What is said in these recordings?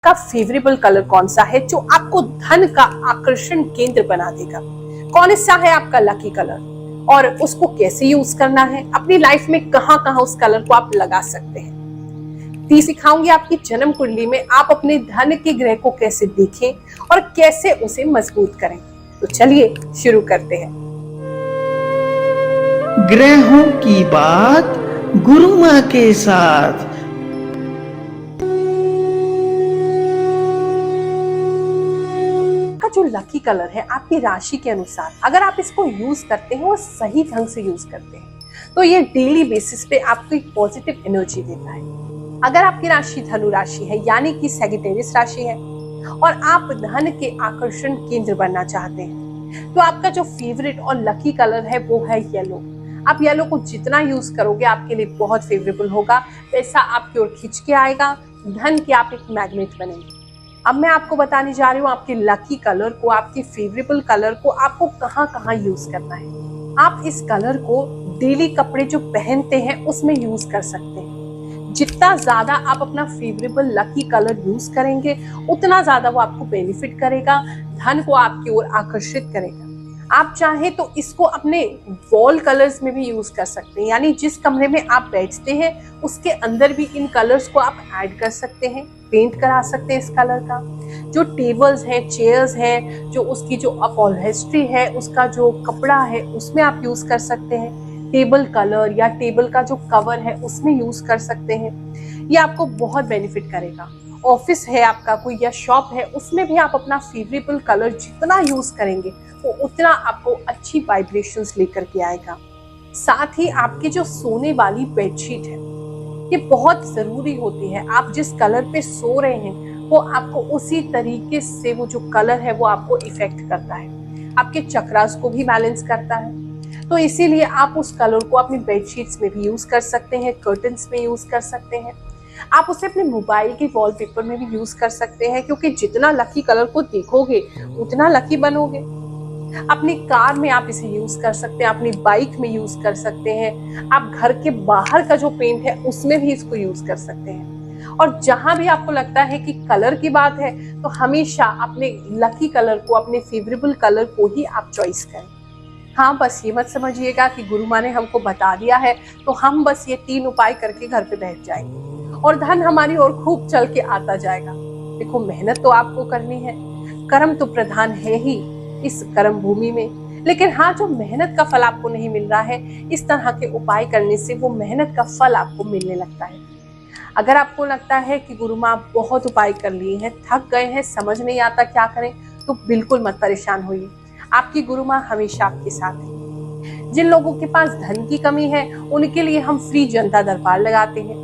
का favourable colour कौन सा है जो आपको धन का आकर्षण केंद्र बना देगा? कौन सा है आपका लकी कलर और उसको कैसे यूज करना है? अपनी लाइफ में कहां कहां उस कलर को आप लगा सकते हैं, ती सिखाऊंगी आपकी जन्म कुंडली में आप अपने धन के ग्रह को कैसे देखें और कैसे उसे मजबूत करें। तो चलिए शुरू करते हैं। ग्रहों की बात गुरु माँ के साथ। का जो लकी कलर है आपकी राशि के अनुसार अगर आप इसको यूज करते हैं और सही ढंग से यूज करते हैं तो ये डेली बेसिस पे आपको एक पॉजिटिव एनर्जी देता है। अगर आपकी राशि धनु राशि है यानी कि सैजिटेरियस राशि है और आप धन के आकर्षण केंद्र बनना चाहते हैं तो आपका जो फेवरेट और लकी कलर है वो है येलो। आप येलो को जितना यूज करोगे आपके लिए बहुत फेवरेबल होगा, पैसा आपकी ओर खींच के आएगा, धन के आप एक मैग्नेट बनेंगे। अब मैं आपको बताने जा रही हूँ आपके लकी कलर को, आपके फेवरेबल कलर को आपको कहाँ कहाँ यूज करना है। आप इस कलर को डेली कपड़े जो पहनते हैं उसमें यूज कर सकते हैं। जितना ज्यादा आप अपना फेवरेबल लकी कलर यूज करेंगे उतना ज्यादा वो आपको बेनिफिट करेगा, धन को आपकी ओर आकर्षित करेगा। आप चाहे तो इसको अपने वॉल कलर्स में भी यूज कर सकते हैं, यानी जिस कमरे में आप बैठते हैं उसके अंदर भी इन कलर्स को आप ऐड कर सकते हैं, पेंट करा सकते हैं इस कलर का। जो टेबल्स हैं, चेयर्स हैं, जो उसकी जो अपहोल्स्ट्री है, उसका जो कपड़ा है उसमें आप यूज कर सकते हैं। टेबल कलर या टेबल का जो कवर है उसमें यूज कर सकते हैं। ये आपको बहुत बेनिफिट करेगा। ऑफिस है आपका कोई या शॉप है उसमें भी आप अपना फेवरेबल कलर जितना यूज करेंगे वो उतना आपको अच्छी वाइब्रेशंस लेकर के आएगा। साथ ही आपकी जो सोने वाली बेडशीट है ये बहुत जरूरी होती है। आप जिस कलर पे सो रहे हैं वो आपको उसी तरीके से वो जो कलर है वो आपको इफेक्ट करता है, आपके चक्रास को भी बैलेंस करता है। तो इसीलिए आप उस कलर को अपनी बेडशीट्स में भी यूज कर सकते हैं, कर्टन्स में यूज कर सकते हैं। आप उसे अपने मोबाइल के वॉलपेपर में भी यूज कर सकते हैं, क्योंकि जितना लकी कलर को देखोगे उतना लकी बनोगे। अपनी कार में आप इसे यूज कर सकते हैं, अपनी बाइक में यूज कर सकते हैं, आप घर के बाहर का जो पेंट है उसमें भी इसको यूज कर सकते हैं। और जहां भी आपको लगता है कि कलर की बात है तो हमेशा अपने लकी कलर को, अपने फेवरेबल कलर को ही आप चॉइस करें। हाँ, बस ये मत समझिएगा कि गुरु माँ ने हमको बता दिया है तो हम बस ये 3 उपाय करके घर पे बैठ जाएंगे और धन हमारी ओर खूब चल के आता जाएगा। देखो, मेहनत तो आपको करनी है, कर्म तो प्रधान है ही इस कर्म भूमि में। लेकिन हाँ, जो मेहनत का फल आपको नहीं मिल रहा है, इस तरह के उपाय करने से वो मेहनत का फल आपको मिलने लगता है। अगर आपको लगता है कि गुरु माँ बहुत उपाय कर लिए हैं, थक गए हैं, समझ नहीं आता क्या करें, तो बिल्कुल मत परेशान होइए। आपकी गुरु माँ हमेशा आपके साथ है। जिन लोगों के पास धन की कमी है उनके लिए हम फ्री जनता दरबार लगाते हैं।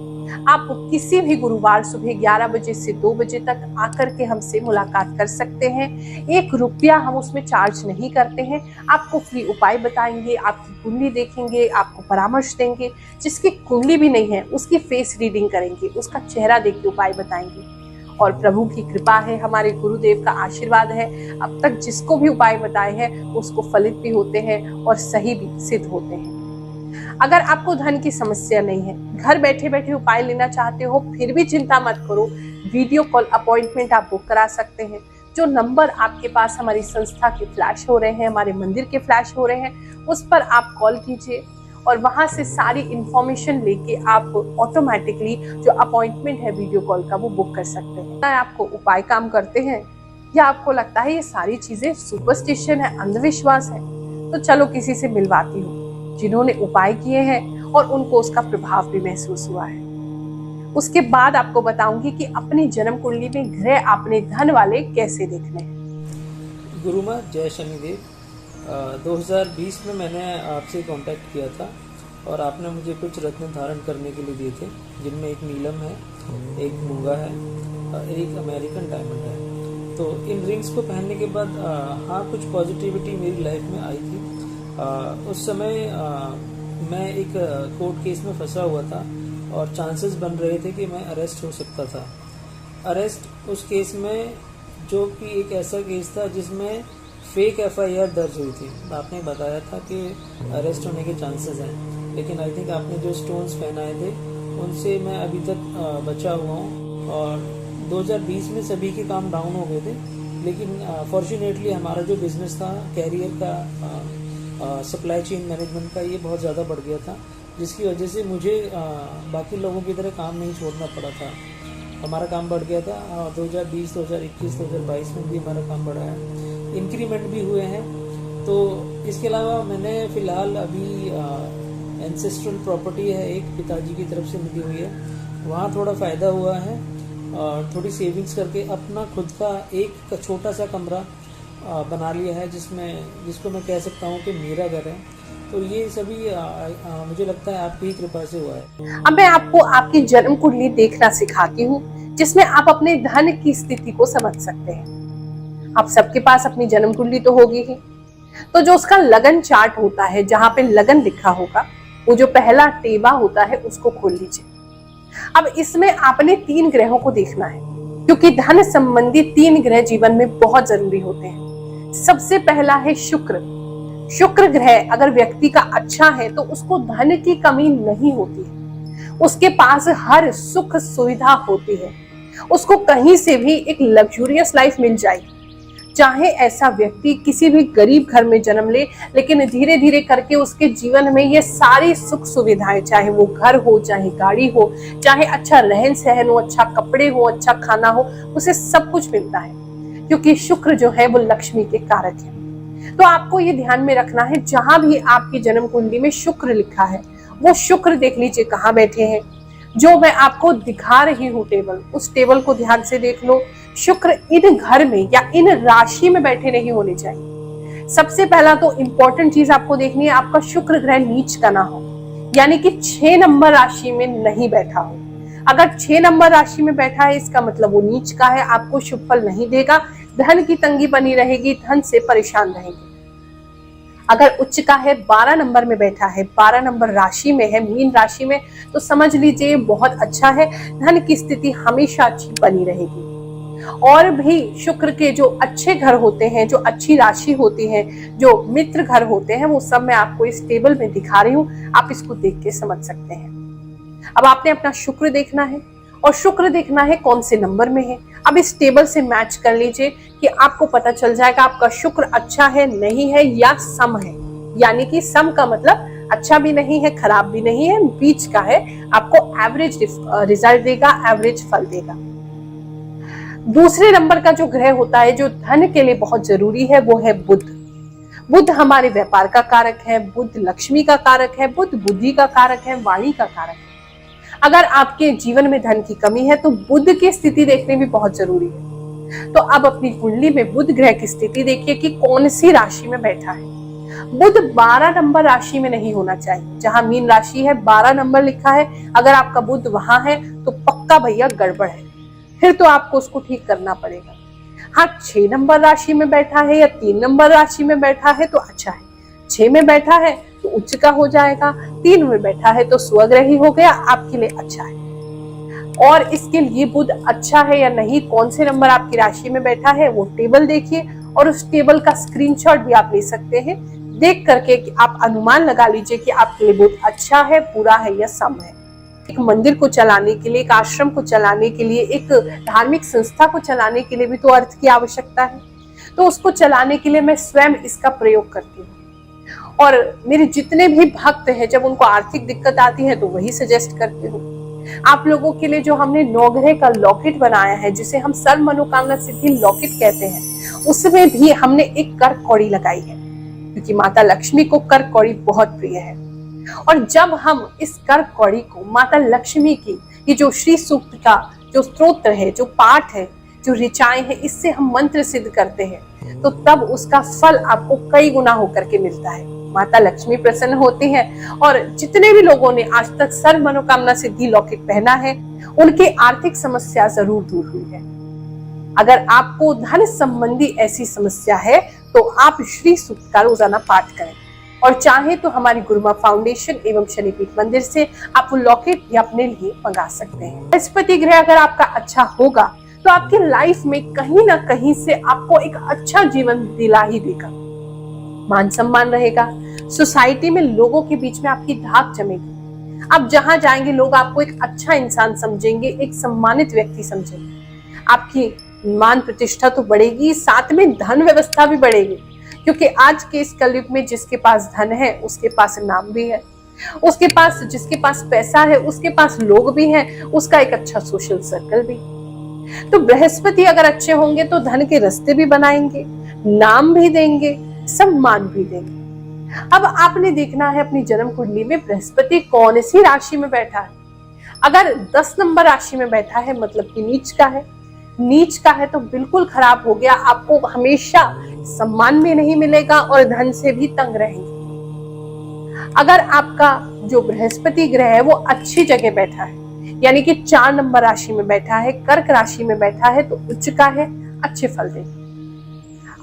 आप किसी भी गुरुवार सुबह 11 बजे से 2 बजे तक आकर के हमसे मुलाकात कर सकते हैं। 1 रुपया हम उसमें चार्ज नहीं करते हैं। आपको फ्री उपाय बताएंगे, आपकी कुंडली देखेंगे, आपको परामर्श देंगे। जिसकी कुंडली भी नहीं है उसकी फेस रीडिंग करेंगे, उसका चेहरा देख के उपाय बताएंगे। और प्रभु की कृपा है, हमारे गुरुदेव का आशीर्वाद है, अब तक जिसको भी उपाय बताए हैं उसको फलित भी होते हैं और सही भी सिद्ध होते हैं। अगर आपको धन की समस्या नहीं है, घर बैठे बैठे उपाय लेना चाहते हो, फिर भी चिंता मत करो। वीडियो कॉल अपॉइंटमेंट आप बुक करा सकते हैं। जो नंबर आपके पास हमारी संस्था के फ्लैश हो रहे हैं, हमारे मंदिर के फ्लैश हो रहे हैं, उस पर आप कॉल कीजिए और वहां से सारी इंफॉर्मेशन लेके आप ऑटोमेटिकली जो अपॉइंटमेंट है वीडियो कॉल का वो बुक कर सकते हैं। आपको उपाय काम करते हैं या आपको लगता है ये सारी चीजें सुपरस्टिशन है, अंधविश्वास है, तो चलो किसी से मिलवाती हूँ जिन्होंने उपाय किए हैं और उनको उसका प्रभाव भी महसूस हुआ है। उसके बाद आपको बताऊंगी कि अपनी जन्म कुंडली में ग्रह आपने धन वाले कैसे देखने हैं। गुरु माँ जय शनिदेव। 2020 में मैंने आपसे कांटेक्ट किया था और आपने मुझे कुछ रत्न धारण करने के लिए दिए थे, जिनमें एक नीलम है, एक मूंगा है, एक अमेरिकन डायमंड है। तो इन रिंग्स को पहनने के बाद हाँ, कुछ पॉजिटिविटी मेरी लाइफ में आई थी। उस समय मैं एक कोर्ट केस में फंसा हुआ था और चांसेस बन रहे थे कि मैं अरेस्ट हो सकता था। अरेस्ट उस केस में, जो कि एक ऐसा केस था जिसमें फेक FIR दर्ज हुई थी। आपने बताया था कि अरेस्ट होने के चांसेस हैं, लेकिन आई थिंक आपने जो स्टोन्स पहनाए थे उनसे मैं अभी तक बचा हुआ हूँ और 2020 में सभी के काम डाउन हो गए थे, लेकिन फॉर्चुनेटली हमारा जो बिजनेस था कैरियर का, सप्लाई चेन मैनेजमेंट का, ये बहुत ज़्यादा बढ़ गया था, जिसकी वजह से मुझे बाकी लोगों की तरह काम नहीं छोड़ना पड़ा था। हमारा काम बढ़ गया था। 2020, 2021, 2022 में भी हमारा काम बढ़ा है, इंक्रीमेंट भी हुए हैं। तो इसके अलावा मैंने फ़िलहाल अभी एंसेस्ट्रल प्रॉपर्टी है एक, पिताजी की तरफ से मिली हुई है, वहाँ थोड़ा फ़ायदा हुआ है। थोड़ी सेविंग्स करके अपना खुद का एक छोटा सा कमरा बना लिया है, जिसको मैं कह सकता हूँ कि मेरा घर है। तो ये सभी मुझे लगता है आपकी कृपा से हुआ है। अब मैं आपको आपकी जन्म कुंडली देखना सिखाती हूँ, जिसमें आप अपने धन की स्थिति को समझ सकते हैं। आप सबके पास अपनी जन्म कुंडली तो होगी ही, तो जो उसका लगन चार्ट होता है, जहां पे लगन लिखा होगा, वो जो पहला टेबा होता है उसको खोल लीजिए। अब इसमें आपने 3 ग्रहों को देखना है, क्योंकि धन संबंधी 3 ग्रह जीवन में बहुत जरूरी होते हैं। सबसे पहला है शुक्र। शुक्र ग्रह अगर व्यक्ति का अच्छा है तो उसको धन की कमी नहीं होती है, उसके पास हर सुख सुविधा होती है, उसको कहीं से भी एक लग्जूरियस लाइफ मिल जाएगी। चाहे ऐसा व्यक्ति किसी भी गरीब घर में जन्म ले, लेकिन धीरे धीरे करके उसके जीवन में ये सारी सुख सुविधाएं, चाहे वो घर हो, चाहे गाड़ी हो, चाहे अच्छा रहन सहन हो, अच्छा कपड़े हो, अच्छा खाना हो, उसे सब कुछ मिलता है, क्योंकि शुक्र जो है वो लक्ष्मी के कारक है। तो आपको ये ध्यान में रखना है, जहां भी आपकी जन्म कुंडली में शुक्र लिखा है, वो शुक्र देख लीजिए कहाँ बैठे हैं। जो मैं आपको दिखा रही हूँ टेबल, उस टेबल को ध्यान से देख लो। शुक्र इन घर में या इन राशि में बैठे नहीं होने चाहिए। सबसे पहला तो इंपॉर्टेंट चीज आपको देखनी है, आपका शुक्र ग्रह नीच का ना हो, यानी कि 6 नंबर राशि में नहीं बैठा हो। अगर 6 नंबर राशि में बैठा है, इसका मतलब वो नीच का है, आपको शुभ फल नहीं देगा, धन की तंगी बनी रहेगी, धन से परेशान रहेगी। अगर उच्च का है, 12 नंबर में बैठा है, 12 नंबर राशि में है, मीन राशि में, तो समझ लीजिए बहुत अच्छा है, धन की स्थिति हमेशा अच्छी बनी रहेगी। और भी शुक्र के जो अच्छे घर होते हैं, जो अच्छी राशि होती है, जो मित्र घर होते हैं, वो सब मैं आपको इस टेबल में दिखा रही हूँ, आप इसको देख के समझ सकते हैं। अब आपने अपना शुक्र देखना है, और शुक्र देखना है कौन से नंबर में है। अब इस टेबल से मैच कर लीजिए कि आपको पता चल जाएगा आपका शुक्र अच्छा है, नहीं है, या सम है। यानी कि सम का मतलब अच्छा भी नहीं है, खराब भी नहीं है, बीच का है, आपको एवरेज रिजल्ट देगा, एवरेज फल देगा। दूसरे नंबर का जो ग्रह होता है, जो धन के लिए बहुत जरूरी है, वो है बुध। बुध हमारे व्यापार का कारक है, बुध लक्ष्मी का कारक है, बुध बुद्धि का कारक है, वाणी का कारक है। अगर आपके जीवन में धन की कमी है तो बुध की स्थिति देखनी भी बहुत जरूरी है। तो अब अपनी कुंडली में बुध ग्रह की स्थिति देखिए कि कौन सी राशि में बैठा है। बुध 12 नंबर राशि में नहीं होना चाहिए। जहां मीन राशि है, 12 नंबर लिखा है, अगर आपका बुध वहां है तो पक्का भैया गड़बड़ है, फिर तो आपको उसको ठीक करना पड़ेगा। हाँ, 6 नंबर राशि में बैठा है या 3 नंबर राशि में बैठा है तो अच्छा है। 6 में बैठा है तो उच्च का हो जाएगा, 3 में बैठा है तो स्वग्रही हो गया, आपके लिए अच्छा है। और इसके लिए बुध अच्छा है या नहीं, कौन से नंबर आपकी राशि में बैठा है, वो टेबल देखिए, और उस टेबल का स्क्रीनशॉट भी आप ले सकते हैं। देख करके कि आप अनुमान लगा लीजिए कि आपके लिए बुध अच्छा है, बुरा है या सम है। एक मंदिर को चलाने के लिए, एक आश्रम को चलाने के लिए, एक धार्मिक संस्था को चलाने के लिए भी तो अर्थ की आवश्यकता है। तो उसको चलाने के लिए मैं स्वयं इसका प्रयोग करती हूँ। और मेरे जितने भी भक्त हैं, जब उनको आर्थिक दिक्कत आती है तो वही सजेस्ट करती हूँ। आप लोगों के लिए जो हमने 9 ग्रह का लॉकेट बनाया है, जिसे हम सर्व मनोकामना सिद्धि लॉकेट कहते हैं, उसमें भी हमने एक कर कौड़ी लगाई है, क्योंकि माता लक्ष्मी को कर कौड़ी बहुत प्रिय है। और जब हम इस कर कौड़ी को माता लक्ष्मी की, ये जो श्री सूक्त का जो स्तोत्र है, जो पाठ है, जो ऋचाएं हैं, इससे हम मंत्र सिद्ध करते हैं, तो तब उसका फल आपको कई गुना होकर के मिलता है। माता लक्ष्मी प्रसन्न होती हैं। और जितने भी लोगों ने आज तक सर्व मनोकामना सिद्धि लॉकेट पहना है, उनकी आर्थिक समस्या जरूर दूर हुई है। अगर आपको धन संबंधी ऐसी समस्या है तो आप श्री सूक्त का रोजाना पाठ करें, और चाहे तो हमारी गुरुमा फाउंडेशन एवं शनिपीठ मंदिर से आप वो लॉकेट भी अपने लिए मंगा सकते हैं। बृहस्पति ग्रह अगर आपका अच्छा होगा तो आपकी लाइफ में कहीं ना कहीं से आपको एक अच्छा जीवन दिला ही देगा। मान सम्मान रहेगा, सोसाइटी में लोगों के बीच में आपकी धाक जमेगी। आप जहां जाएंगे लोग आपको एक अच्छा इंसान समझेंगे, एक सम्मानित व्यक्ति समझेंगे। आपकी मान प्रतिष्ठा तो बढ़ेगी, साथ में धन व्यवस्था भी बढ़ेगी, क्योंकि आज के इस कलयुग में जिसके पास धन है उसके पास नाम भी है, उसके पास, जिसके पास पैसा है उसके पास लोग भी हैं, उसका एक अच्छा सोशल सर्कल भी। तो बृहस्पति अगर अच्छे होंगे तो धन के रास्ते भी बनाएंगे, नाम भी देंगे, सम्मान भी देंगे। अब आपने देखना है अपनी जन्म कुंडली में बृहस्पति कौन सी राशि में बैठा है। अगर 10 नंबर राशि में बैठा है मतलब कि नीच का है, नीच का है तो बिल्कुल खराब हो गया, आपको हमेशा सम्मान भी नहीं मिलेगा और धन से भी तंग रहेंगे। अगर आपका जो बृहस्पति ग्रह है वो अच्छी जगह बैठा है, यानी कि 4 नंबर राशि में बैठा है, कर्क राशि में बैठा है, तो उच्च का है, अच्छे फल देगा।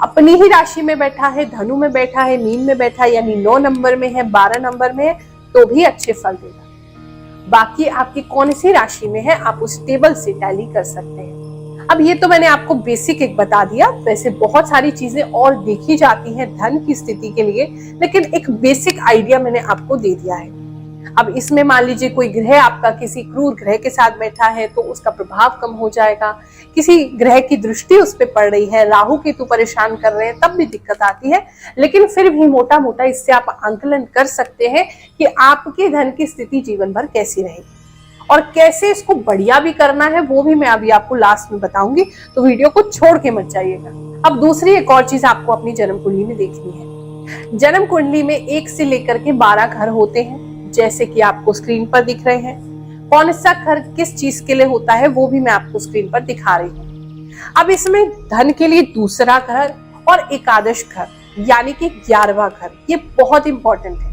अपनी ही राशि में बैठा है, धनु में बैठा है, मीन में बैठा है, यानी 9 नंबर में है, 12 नंबर में है, तो भी अच्छे फल देगा। बाकी आपकी कौन सी राशि में है आप उस टेबल से टैली कर सकते हैं। अब ये तो मैंने आपको बेसिक एक बता दिया, वैसे बहुत सारी चीजें और देखी जाती हैं धन की स्थिति के लिए, लेकिन एक बेसिक आइडिया मैंने आपको दे दिया है। अब इसमें मान लीजिए कोई ग्रह आपका किसी क्रूर ग्रह के साथ बैठा है तो उसका प्रभाव कम हो जाएगा, किसी ग्रह की दृष्टि उस पर पड़ रही है, राहु केतु परेशान कर रहे हैं, तब भी दिक्कत आती है। लेकिन फिर भी मोटा मोटा इससे आप आंकलन कर सकते हैं कि आपके धन की स्थिति जीवन भर कैसी रहेगी और कैसे इसको बढ़िया भी करना है, वो भी मैं अभी आपको लास्ट में बताऊंगी, तो वीडियो को छोड़ के मत जाइएगा। अब दूसरी एक और चीज आपको अपनी जन्म कुंडली में देखनी है। जन्म कुंडली में 1 से लेकर के 12 घर होते हैं, जैसे कि आपको स्क्रीन पर दिख रहे हैं। कौन सा घर किस चीज के लिए होता है वो भी मैं आपको स्क्रीन पर दिखा रही हूँ। अब इसमें धन के लिए दूसरा घर और एकादश घर, यानी कि 11वां घर, ये बहुत इंपॉर्टेंट है।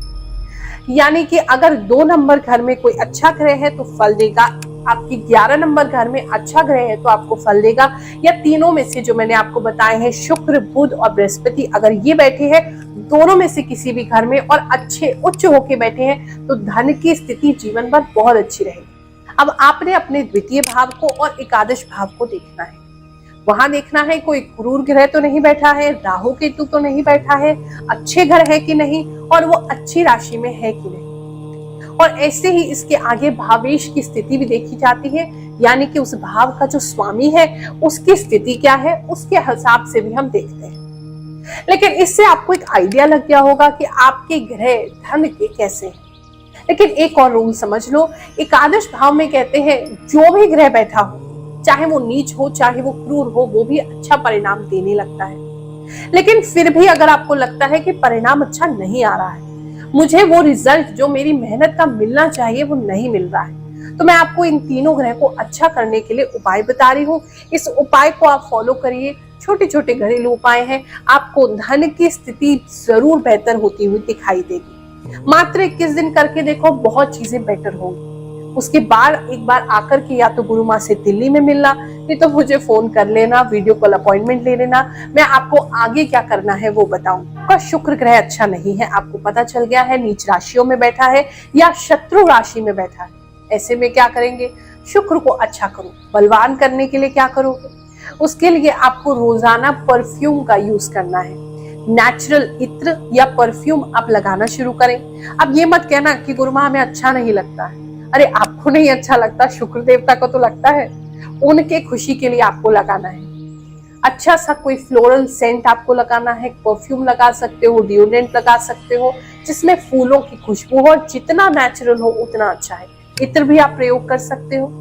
यानी कि अगर 2 नंबर घर में कोई अच्छा ग्रह है तो फल देगा, आपकी 11 नंबर घर में अच्छा ग्रह है तो आपको फल देगा, या तीनों में से जो मैंने आपको बताए हैं शुक्र, बुध और बृहस्पति, अगर ये बैठे हैं दोनों में से किसी भी घर में और अच्छे उच्च होके बैठे हैं तो धन की स्थिति जीवन भर बहुत अच्छी रहेगी। अब आपने अपने द्वितीय भाव को और एकादश भाव को देखना है। वहां देखना है कोई क्रूर ग्रह तो नहीं बैठा है, राहु केतु तो नहीं बैठा है, अच्छे घर है कि नहीं और वो अच्छी राशि में है कि नहीं। और ऐसे ही इसके आगे भावेश की स्थिति भी देखी जाती है, यानी कि उस भाव का जो स्वामी है उसकी स्थिति क्या है, उसके हिसाब से भी हम देखते हैं। लेकिन इससे आपको एक आइडिया लग गया होगा कि आपके ग्रह धन के कैसे हैं। लेकिन एक और रूल समझ लो, एकादश भाव में कहते हैं जो भी ग्रह बैठा हो, चाहे वो नीच हो चाहे वो क्रूर हो, वो भी अच्छा परिणाम देने लगता है। लेकिन फिर भी अगर आपको लगता है कि परिणाम अच्छा नहीं आ रहा है, मुझे वो रिजल्ट जो मेरी मेहनत का मिलना चाहिए वो नहीं मिल रहा है, तो मैं आपको इन तीनों ग्रह को अच्छा करने के लिए उपाय बता रही हूँ। इस उपाय को आप फॉलो करिए, छोटे छोटे घरेलू उपाय हैं, आपको धन की स्थिति जरूर बेहतर होती हुई दिखाई देगी। मात्र 21 दिन करके देखो, बहुत चीजें बेटर होंगी। उसके बाद एक बार आकर के या तो गुरु माँ से दिल्ली में मिलना, नहीं तो मुझे फोन कर लेना, वीडियो कॉल अपॉइंटमेंट ले लेना, मैं आपको आगे क्या करना है वो बताऊंगी। आपका शुक्र ग्रह अच्छा नहीं है, आपको पता चल गया है, नीच राशियों में बैठा है या शत्रु राशि में बैठा है। ऐसे में क्या करेंगे, शुक्र को अच्छा करो। बलवान करने के लिए क्या करोगे, उसके लिए आपको रोजाना परफ्यूम का यूज करना है। नेचुरल इत्र या परफ्यूम आप लगाना शुरू करें। अब ये मत कहना कि गुरु माँ हमें अच्छा नहीं लगता है। अरे आपको नहीं अच्छा लगता, शुक्र देवता को तो लगता है, उनके खुशी के लिए आपको लगाना है। अच्छा सा कोई फ्लोरल सेंट आपको लगाना है, परफ्यूम लगा सकते हो, डिओड्रेंट लगा सकते हो जिसमें फूलों की खुशबू हो, और जितना नेचुरल हो उतना अच्छा है। इत्र भी आप प्रयोग कर सकते हो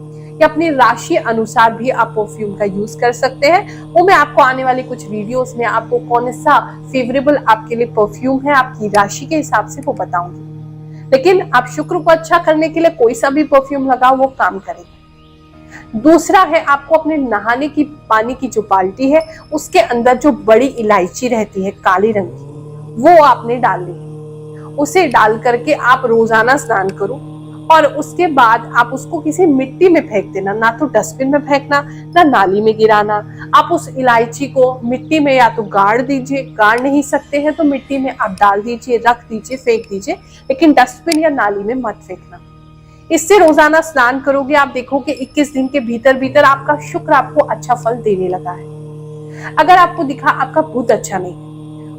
या अपनी राशि अनुसार भी आप परफ्यूम का यूज कर सकते हैं। वो मैं आपको आने वाली कुछ वीडियोस में आपको कौन सा फेवरेबल आपके लिए परफ्यूम है आपकी राशि के हिसाब से वो बताऊंगी। लेकिन आप शुक्र को अच्छा करने के लिए कोई सा भी परफ्यूम लगाओ, वो काम करेगा। दूसरा है आपको अपने नहाने की पानी की जो बाल्टी है उसके अंदर जो बड़ी इलायची रहती है काली रंग की, वो आपने डालनी है। उसे डाल करके आप रोजाना स्नान करो और उसके बाद आप उसको किसी मिट्टी में फेंक देना, ना तो डस्टबिन में फेंकना ना नाली में गिराना। आप उस इलायची को मिट्टी में या तो गाड़ दीजिए, गाड़ नहीं सकते हैं तो मिट्टी में आप डाल दीजिए, रख दीजिए, फेंक दीजिए, लेकिन डस्टबिन या नाली में मत फेंकना। इससे रोजाना स्नान करोगे, आप देखोगे 21 दिन के भीतर भीतर आपका शुक्र आपको अच्छा फल देने लगा है। अगर आपको दिखा आपका बुध अच्छा नहीं,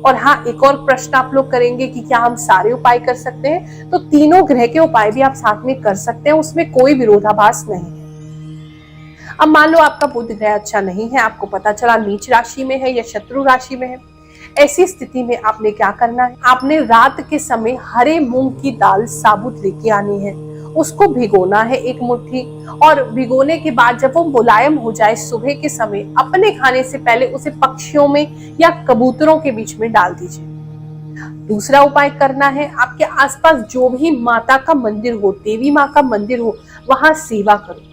और हाँ एक और प्रश्न आप लोग करेंगे कि क्या हम सारे उपाय कर सकते हैं, तो तीनों ग्रह के उपाय भी आप साथ में कर सकते हैं, उसमें कोई विरोधाभास नहीं है। अब मान लो आपका बुध ग्रह अच्छा नहीं है, आपको पता चला नीच राशि में है या शत्रु राशि में है। ऐसी स्थिति में आपने क्या करना है, आपने रात के समय हरे मूंग की दाल साबुत लेके आनी है, उसको भिगोना है 1 मुट्ठी, और भिगोने के बाद जब वो मुलायम हो जाए सुबह के समय अपने खाने से पहले उसे पक्षियों में या कबूतरों के बीच में डाल दीजिए। दूसरा उपाय करना है, आपके आसपास जो भी माता का मंदिर हो, देवी माँ का मंदिर हो, वहां सेवा करो।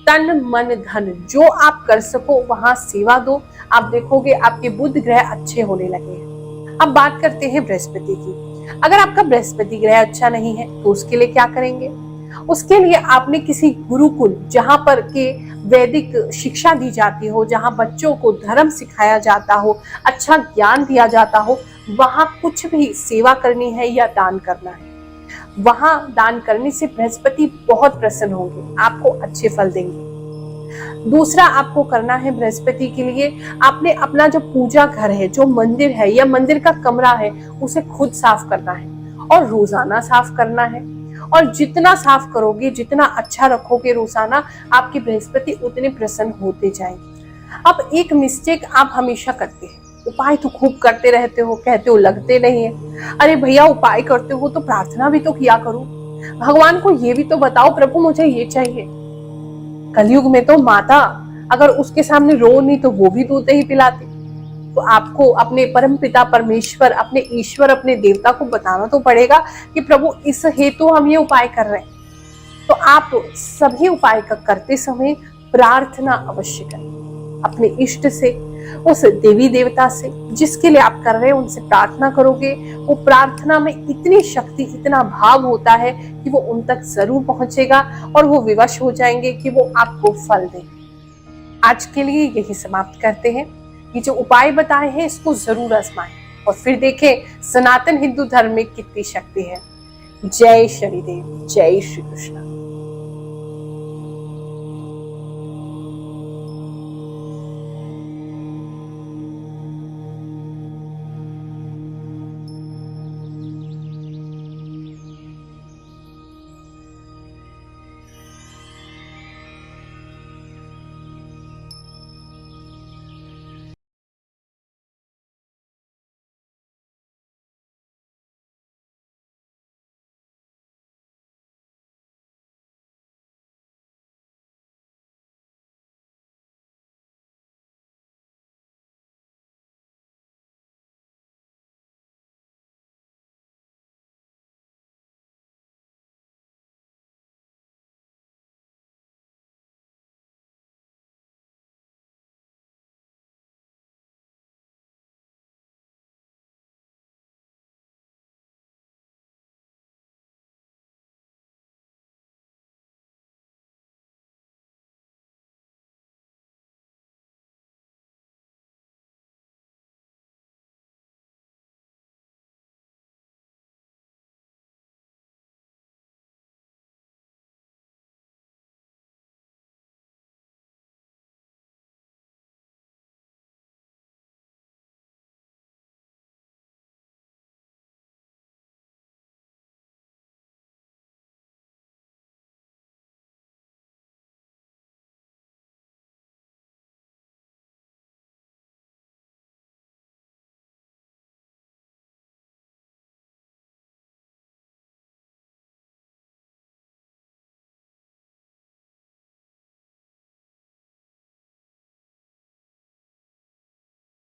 तन मन धन जो आप कर सको वहां सेवा दो। आप देखोगे आपके बुध ग्रह अच्छे होने लगे हैं। अब बात करते हैं बृहस्पति की। अगर आपका बृहस्पति ग्रह अच्छा नहीं है तो उसके लिए क्या करेंगे? उसके लिए आपने किसी गुरुकुल, जहां पर के वैदिक शिक्षा दी जाती हो, जहां बच्चों को धर्म सिखाया जाता हो, अच्छा ज्ञान दिया जाता हो, वहां कुछ भी सेवा करनी है या दान करना है। वहां दान करने से बृहस्पति बहुत प्रसन्न होंगे, आपको अच्छे फल देंगे। दूसरा आपको करना है बृहस्पति के लिए, आपने अपना जो पूजा घर है, जो मंदिर है या मंदिर का कमरा है, उसे खुद साफ करना है और रोजाना साफ करना है। और जितना साफ करोगे, जितना अच्छा रखोगे रोजाना, आपकी बृहस्पति उतने प्रसन्न होते जाएंगे। अब एक मिस्टेक आप हमेशा करते हैं, उपाय तो खूब करते रहते हो, कहते हो लगते नहीं है। अरे भैया, उपाय करते हो तो प्रार्थना भी तो किया करो, भगवान को ये भी तो बताओ, प्रभु मुझे ये चाहिए। कलयुग में तो माता अगर उसके सामने रो नहीं तो वो भी दूध ही पिलाती। तो आपको अपने परम पिता परमेश्वर, अपने ईश्वर, अपने देवता को बताना तो पड़ेगा कि प्रभु इस हेतु हम ये उपाय कर रहे हैं। तो आप सभी उपाय करते समय प्रार्थना अवश्य करें अपने इष्ट से, उस देवी देवता से जिसके लिए आप कर रहे हैं, उनसे प्रार्थना करोगे। वो प्रार्थना में इतनी शक्ति, इतना भाव होता है कि वो उन तक जरूर पहुंचेगा और वो विवश हो जाएंगे कि वो आपको फल दें। आज के लिए यही समाप्त करते हैं। ये जो उपाय बताए हैं इसको जरूर आजमाएं और फिर देखें सनातन हिंदू धर्म में कितनी शक्ति है। जय शनिदेव, जय श्री कृष्ण।